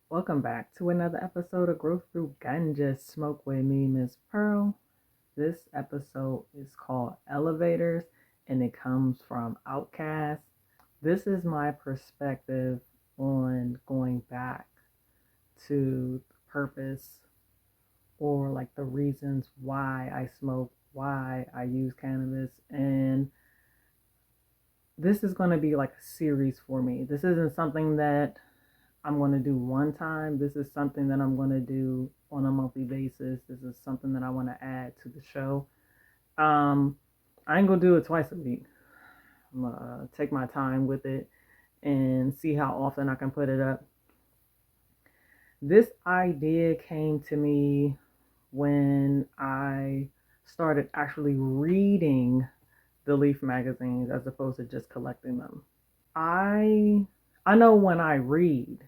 Welcome back to another episode of Growth Through Ganja Smoke with me, Miss Pearl. This episode is called Elevators and it comes from Outcast. This is my perspective on going back to purpose or like the reasons why I smoke, why I use cannabis, and this is going to be like a series for me. This isn't something that I'm going to do one time. This is something that I'm going to do on a monthly basis. This is something that I want to add to the show. Um, I ain't going to do it twice a week. I'm going to take my time with it and see how often I can put it up. This idea came to me when I started actually reading the Leaf magazines as opposed to just collecting them. I know when I read,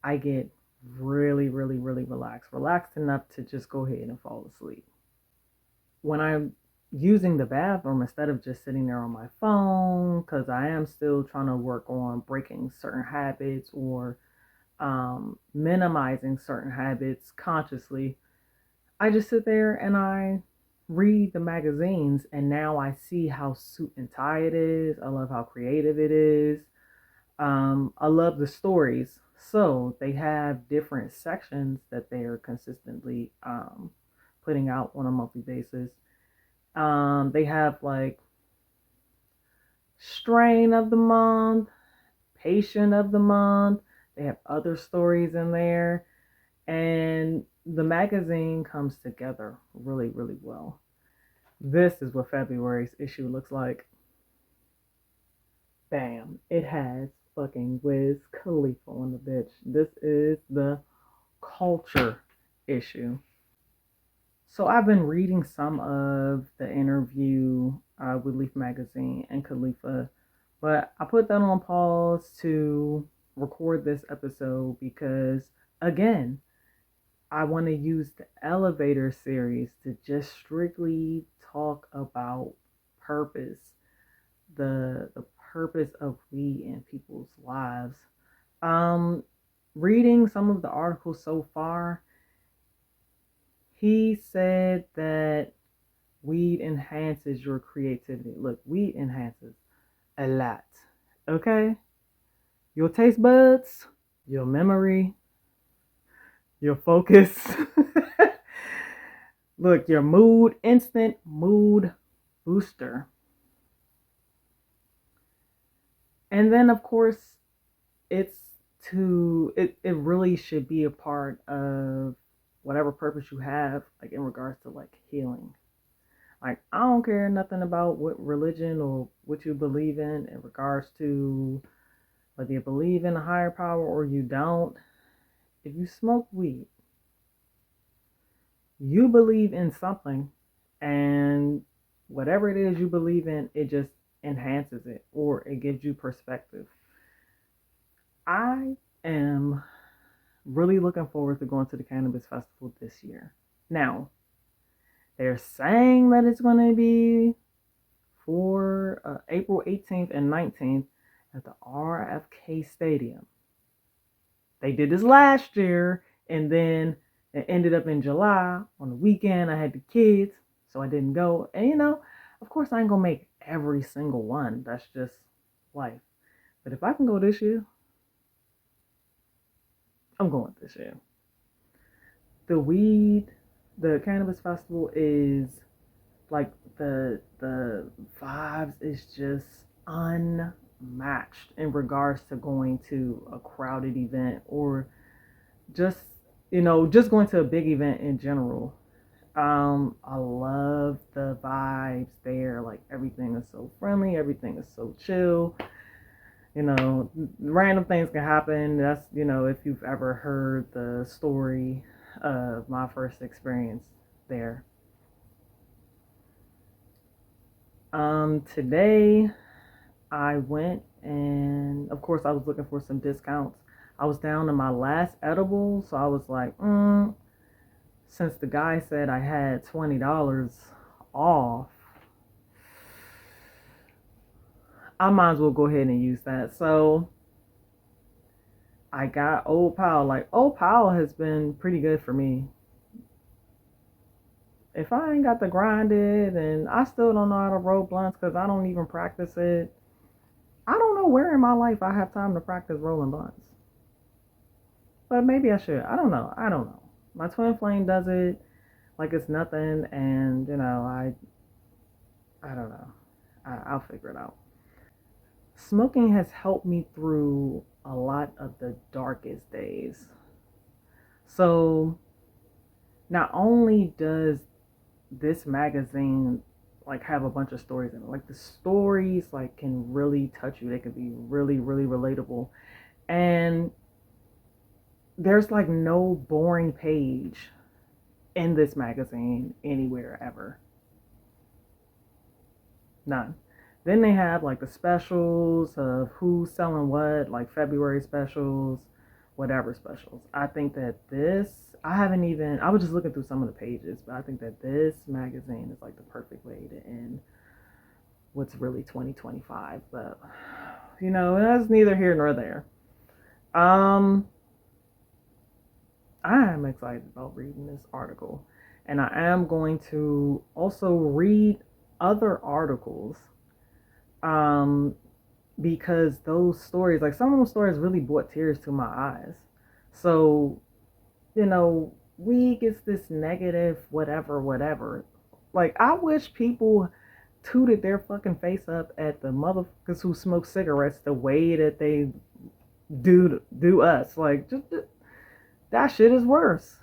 I get really relaxed. Relaxed enough to just go ahead and fall asleep. When I'm using the bathroom, instead of just sitting there on my phone, because I am still trying to work on breaking certain habits or minimizing certain habits consciously, I just sit there and I read the magazines, and now I see how suit and tie it is. I love how creative it is. I love the stories. So they have different sections that they are consistently putting out on a monthly basis. They have like strain of the month, patient of the month. They have other stories in there. And the magazine comes together really well. This is what February's issue looks like. Bam. It has fucking Wiz Khalifa on the bitch. This is the culture issue. So I've been reading some of the interview with Leaf Magazine and Khalifa, but I put that on pause to record this episode because, again, I want to use the elevator series to just strictly talk about purpose, the purpose of weed in people's lives. Um, Reading some of the articles so far, he said that weed enhances your creativity. Look, weed enhances a lot. Okay? Your taste buds, your memory, your focus. Look, your mood, instant mood booster. And then of course, it really should be a part of whatever purpose you have, like in regards to like healing. Like, I don't care nothing about what religion or what you believe in regards to whether you believe in a higher power or you don't. If you smoke weed, you believe in something, and whatever it is you believe in, it just enhances it or it gives you perspective. I am really looking forward to going to the Cannabis Festival this year. Now, they're saying that it's going to be for April 18th and 19th at the RFK Stadium. They did this last year, and then it ended up in July on the weekend. I had the kids, so I didn't go. And of course, I ain't gonna make every single one. That's just life. But if I can go this year, I'm going this year. The weed, the cannabis festival is like the vibes is just unmatched in regards to going to a crowded event or just just going to a big event in general. I love the vibes there. Like, everything is so friendly, everything is so chill. Random things can happen. That's, if you've ever heard the story of my first experience there. Today I went, and of course I was looking for some discounts. I was down to my last edible, so I was like, since the guy said I had $20 off, I might as well go ahead and use that. So I got Old Pal. Like, Old Pal has been pretty good for me. If I ain't got to grind it and I still don't know how to roll blunts because I don't even practice it, I don't know where in my life I have time to practice rolling blunts. But maybe I should. I don't know. I don't know. My twin flame does it like it's nothing, and I don't know. I'll figure it out. Smoking has helped me through a lot of the darkest days. So not only does this magazine like have a bunch of stories in it, like the stories like can really touch you. They can be really, really relatable. And there's like no boring page in this magazine anywhere ever. None. Then they have like the specials of who's selling what, like February specials, whatever specials. I think that I haven't even, I was just looking through some of the pages, but I think that this magazine is like the perfect way to end what's really 2025. But, that's neither here nor there. I am excited about reading this article. And I am going to also read other articles because those stories, like some of those stories really brought tears to my eyes. So, we gets this negative whatever, whatever. Like, I wish people tooted their fucking face up at the motherfuckers who smoke cigarettes the way that they do us. Like, just that shit is worse.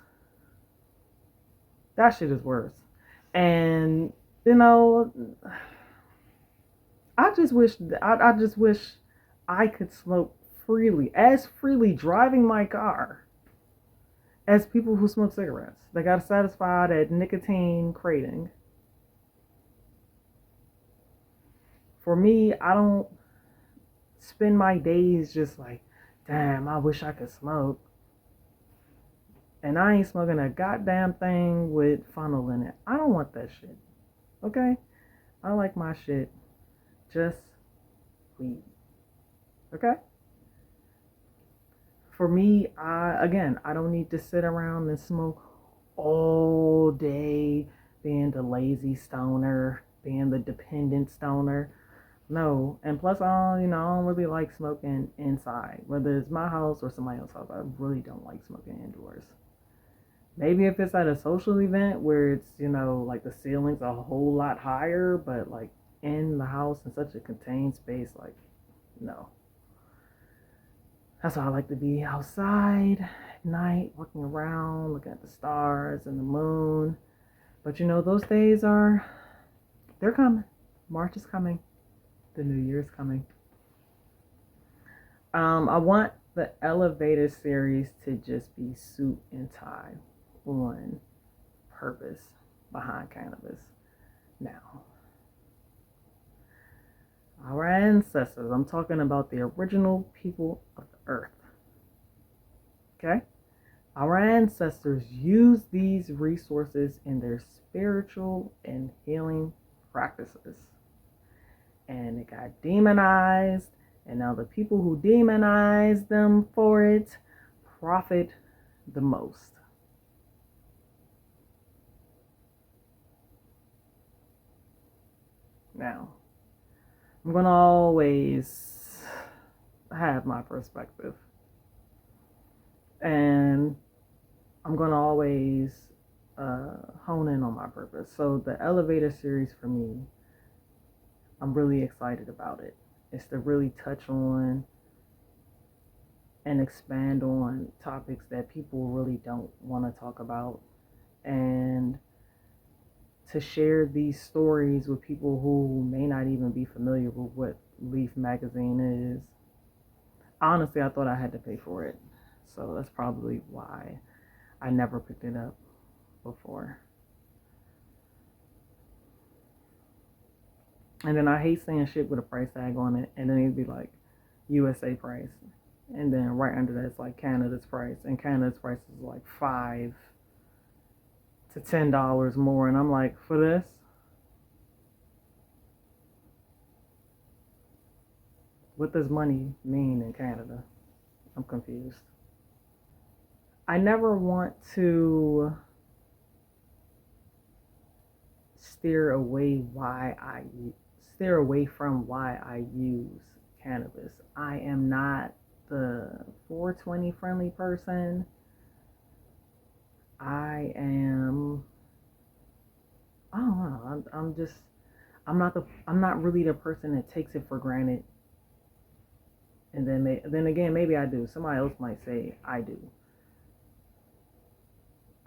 That shit is worse. And you know, I just wish I could smoke as freely driving my car as people who smoke cigarettes. They got to satisfy that nicotine craving. For me, I don't spend my days just like, damn, I wish I could smoke. And I ain't smoking a goddamn thing with funnel in it. I don't want that shit. Okay? I like my shit just weed. Okay? For me, I don't need to sit around and smoke all day, being the lazy stoner, being the dependent stoner. No, and plus, I don't really like smoking inside, whether it's my house or somebody else's house. I really don't like smoking indoors. Maybe if it's at a social event where it's, like the ceiling's a whole lot higher, but like in the house in such a contained space, like, no. That's why I like to be outside at night, walking around, looking at the stars and the moon. But those days they're coming. March is coming. The new year's coming. I want the elevator series to just be suit and tie on purpose behind cannabis. Now, our ancestors, I'm talking about the original people of the earth. Okay? Our ancestors used these resources in their spiritual and healing practices. And it got demonized, and now the people who demonize them for it profit the most. Now, I'm going to always have my perspective. And I'm going to always hone in on my purpose. So the elevator series for me, I'm really excited about it. It's to really touch on and expand on topics that people really don't want to talk about, and to share these stories with people who may not even be familiar with what Leaf magazine is. Honestly, I thought I had to pay for it, so that's probably why I never picked it up before. And then I hate saying shit with a price tag on it, and then it'd be like USA price, and then right under that it's like Canada's price, and Canada's price is like $5 to $10 more, and I'm like, for this? What does money mean in Canada? I'm confused. I never want to steer away why I steer away from why I use cannabis. I am not the 420 friendly person. I am. I don't know. I'm just. I'm not really the person that takes it for granted. And then again, maybe I do. Somebody else might say I do.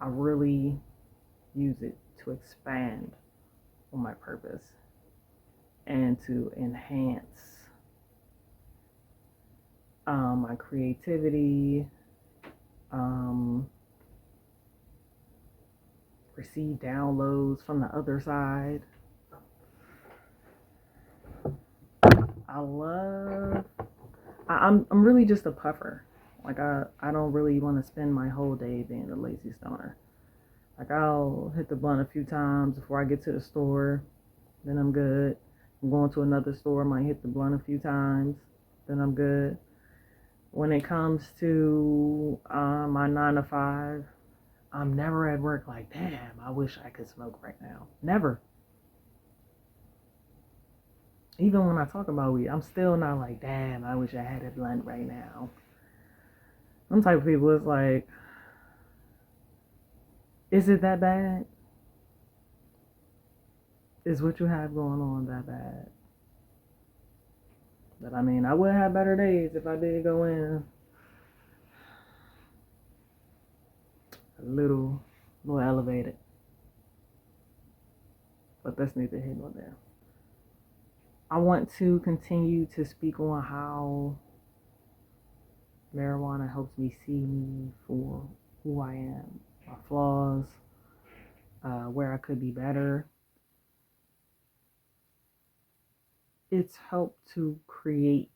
I really use it to expand on my purpose and to enhance my creativity, um, receive downloads from the other side. I love. I'm really just a puffer. Like I don't really want to spend my whole day being a lazy stoner. Like I'll hit the blunt a few times before I get to the store. Then I'm good. I'm going to another store. I might hit the blunt a few times. Then I'm good. When it comes to my 9 to 5, I'm never at work like, damn, I wish I could smoke right now. Never. Even when I talk about weed, I'm still not like, damn, I wish I had a blunt right now. Some type of people, it's like, is it that bad? Is what you have going on that bad? But I mean, I would have better days if I did go in a little more elevated. But that's neither here nor there. I want to continue to speak on how marijuana helps me see me for who I am, my flaws, where I could be better. It's helped to create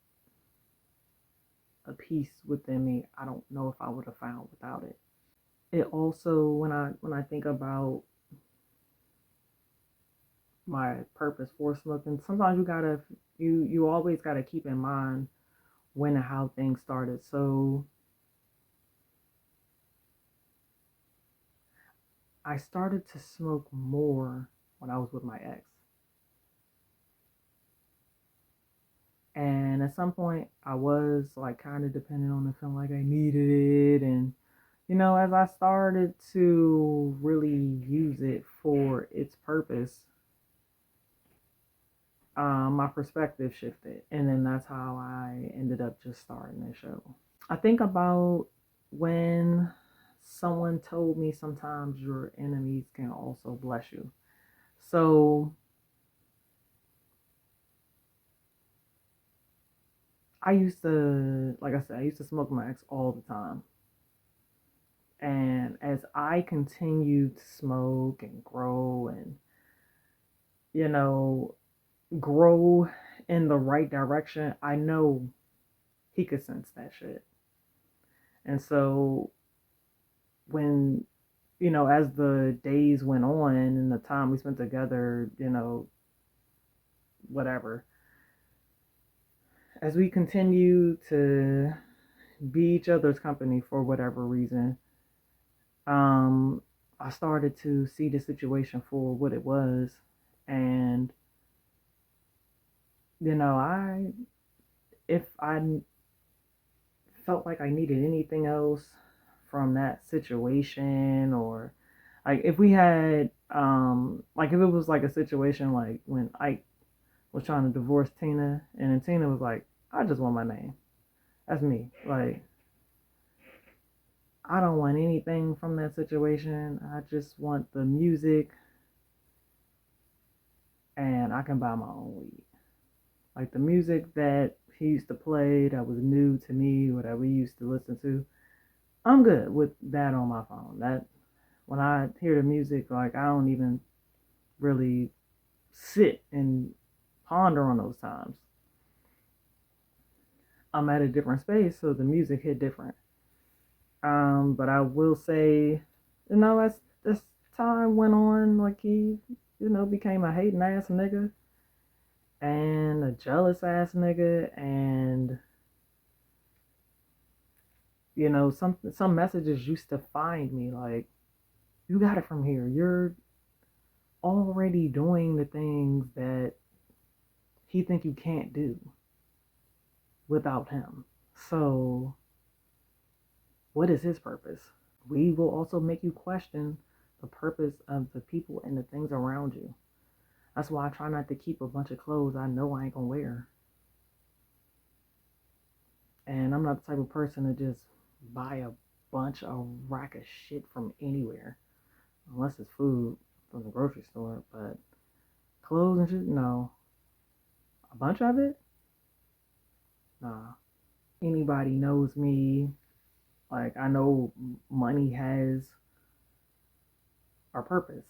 a peace within me I don't know if I would have found without it. It also, when I think about my purpose for smoking, sometimes you always gotta keep in mind when and how things started. So I started to smoke more when I was with my ex. And at some point I was like kind of dependent on it, feeling like I needed it. And as I started to really use it for its purpose, my perspective shifted. And then that's how I ended up just starting the show. I think about when someone told me sometimes your enemies can also bless you. So I used to, like I said, I used to smoke my ex all the time. And as I continued to smoke and grow and, you know, grow in the right direction, I know he could sense that shit. And so when, as the days went on and the time we spent together, whatever, as we continue to be each other's company for whatever reason, I started to see the situation for what it was. And, if I felt like I needed anything else from that situation, or like if we had, like if it was like a situation like when Ike was trying to divorce Tina, and then Tina was like, I just want my name. That's me. Like, I don't want anything from that situation. I just want the music and I can buy my own weed. Like the music that he used to play that was new to me, or that we used to listen to, I'm good with that on my phone. That when I hear the music, like I don't even really sit and ponder on those times. I'm at a different space, so the music hit different. But I will say, as time went on, like he, became a hating ass nigga and a jealous ass nigga, and You know, some messages used to find me like, you got it from here. You're already doing the things that he think you can't do without him. So what is his purpose? We will also make you question the purpose of the people and the things around you. That's why I try not to keep a bunch of clothes I know I ain't gonna wear. And I'm not the type of person to just buy a bunch of rack of shit from anywhere. Unless it's food from the grocery store. But clothes and shit, no. A bunch of it? Nah. Anybody knows me. Like, I know money has a purpose.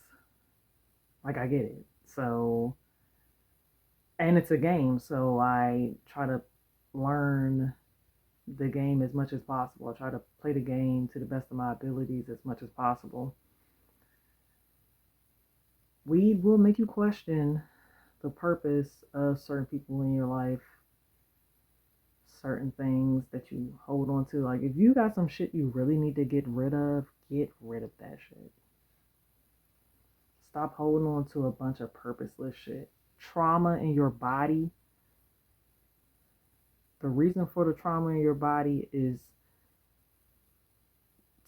Like, I get it. So, and it's a game. So I try to learn the game as much as possible. I try to play the game to the best of my abilities as much as possible. Weed will make you question the purpose of certain people in your life, certain things that you hold on to. Like, if you got some shit you really need to get rid of that shit. Stop holding on to a bunch of purposeless shit. Trauma in your body. The reason for the trauma in your body is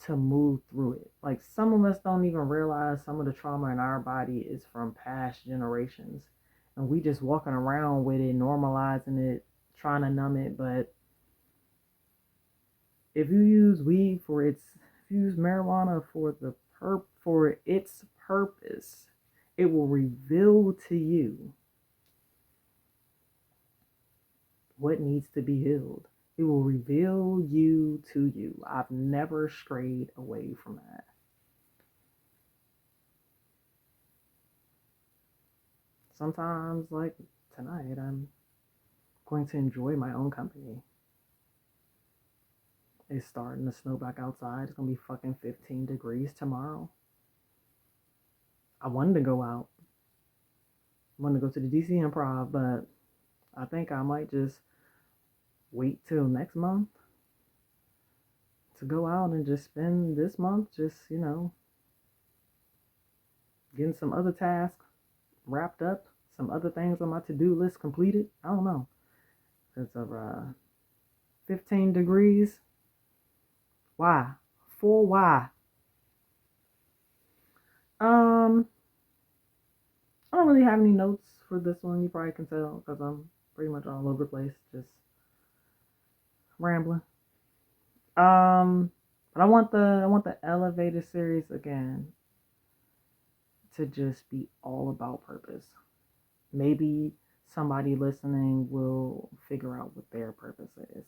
to move through it. Like, some of us don't even realize some of the trauma in our body is from past generations. And we just walking around with it, normalizing it, trying to numb it. But if you use weed for its, if you use marijuana for its purpose, it will reveal to you what needs to be healed. It will reveal you to you. I've never strayed away from that. Sometimes, like tonight, I'm going to enjoy my own company. It's starting to snow back outside. It's going to be fucking 15 degrees tomorrow. I wanted to go out. I wanted to go to the DC Improv, but I think I might just wait till next month to go out and just spend this month just, getting some other tasks wrapped up, some other things on my to-do list completed. I don't know. Because of 15 degrees. Why? For why? I don't really have any notes for this one. You probably can tell because I'm pretty much all over the place, just rambling. But I want the elevator series again to just be all about purpose. Maybe somebody listening will figure out what their purpose is.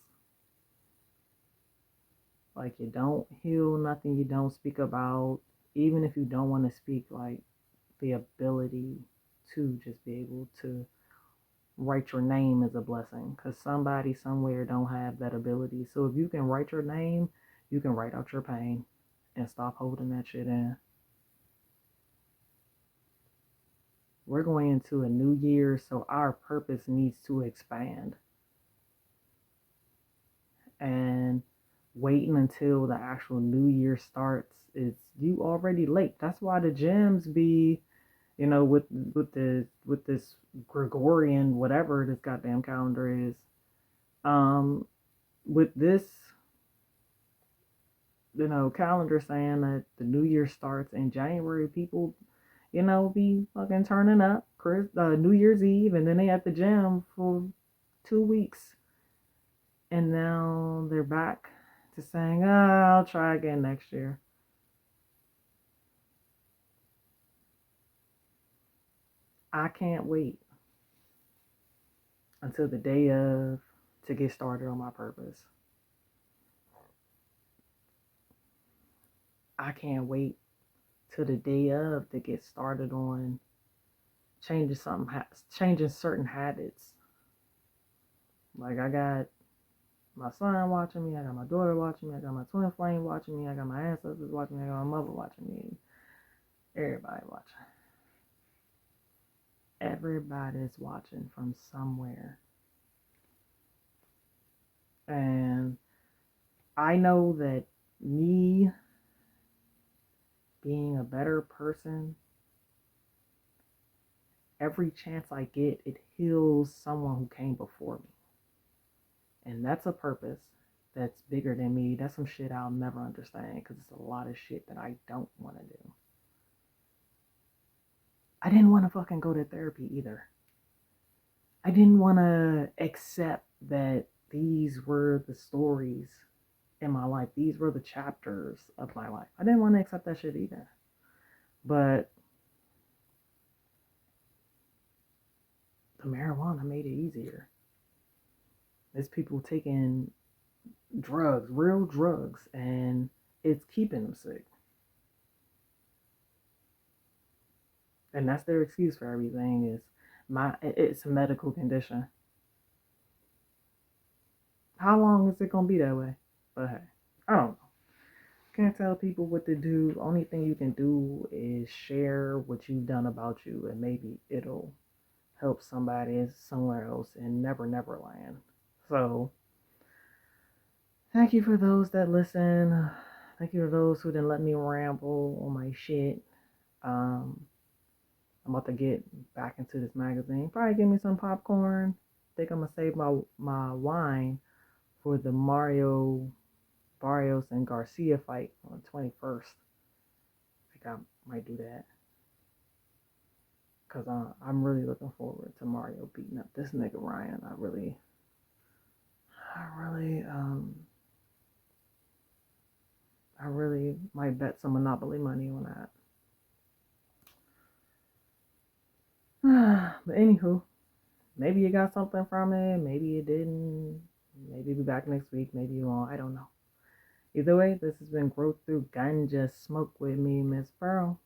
Like, you don't heal nothing you don't speak about, even if you don't want to speak, like the ability to just be able to write your name is a blessing because somebody somewhere don't have that ability. So if you can write your name, you can write out your pain and stop holding that shit in. We're going into a new year, so our purpose needs to expand. And waiting until the actual new year starts is you already late. That's why the gyms be, with this Gregorian whatever this goddamn calendar is, with this calendar saying that the new year starts in January, people be fucking turning up New Year's Eve, and then they at the gym for 2 weeks, and now they're back to saying, I'll try again next year. I can't wait until the day of to get started on my purpose. I can't wait till the day of to get started on changing certain habits. Like, I got my son watching me, I got my daughter watching me, I got my twin flame watching me, I got my ancestors watching me, I got my mother watching me, everybody watching. Everybody's watching from somewhere. And I know that me being a better person, every chance I get, it heals someone who came before me. And that's a purpose that's bigger than me. That's some shit I'll never understand because it's a lot of shit that I don't want to do. I didn't want to fucking go to therapy either. I didn't want to accept that these were the stories in my life. These were the chapters of my life. I didn't want to accept that shit either. But the marijuana made it easier. There's people taking drugs, real drugs, and it's keeping them sick. And that's their excuse for everything is it's a medical condition. How long is it gonna be that way? But hey, I don't know. Can't tell people what to do. Only thing you can do is share what you've done about you, and maybe it'll help somebody somewhere else in Never Land. So, thank you for those that listen. Thank you for those who didn't let me ramble on my shit. Um, I'm about to get back into this magazine. Probably give me some popcorn. Think I'm gonna save my wine for the Mario Barrios and Garcia fight on the 21st. I think I might do that because I'm really looking forward to Mario beating up this nigga Ryan. I really might bet some Monopoly money on that. But anywho, maybe you got something from it. Maybe you didn't. Maybe be back next week. Maybe you won't. I don't know. Either way, this has been Growth Through Ganja Smoke with me, Miss Pearl.